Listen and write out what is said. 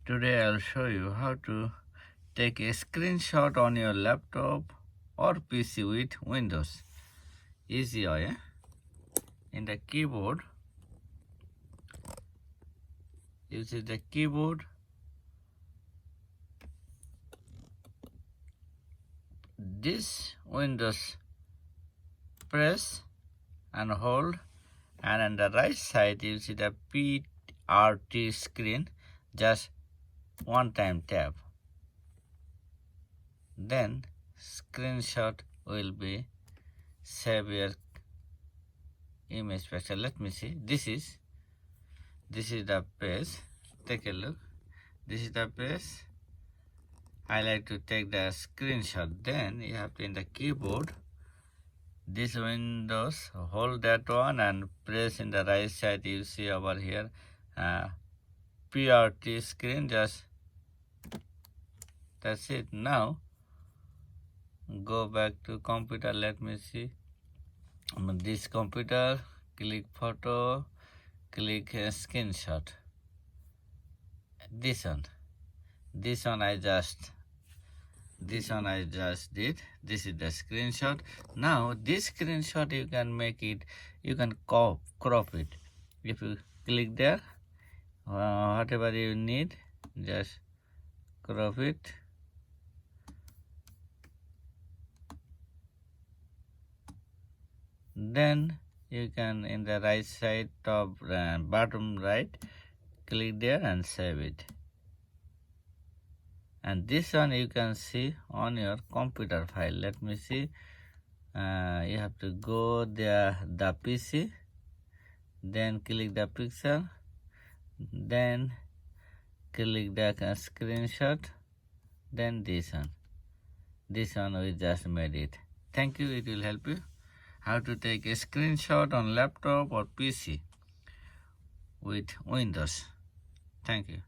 Today I'll show you how to take a screenshot on your laptop or PC with Windows. Easy way. In the keyboard, you see the keyboard. This Windows, press and hold, and on the right side you see the PRT screen. Just one time tap. Then screenshot will be save your image picture. Let me see. This is the page. Take a look. This is the page. I like to take the screenshot. Then you have to, in the keyboard, this Windows, hold that one and press in the right side. You see over here PRT screen. Just that's it. Now go back to computer. Let me see. This computer, click photo, click screenshot. This one I just did. This is the screenshot. Now this screenshot you can make it, you can crop it. If you click there, whatever you need, just crop it. Then you can, in the right side top bottom right, click there and save it. And this one you can see on your computer file. Let me see. You have to go there, the PC, then click the picture, then click the screenshot, then this one we just made it. Thank you. It will help you how to take a screenshot on laptop or PC with Windows. Thank you.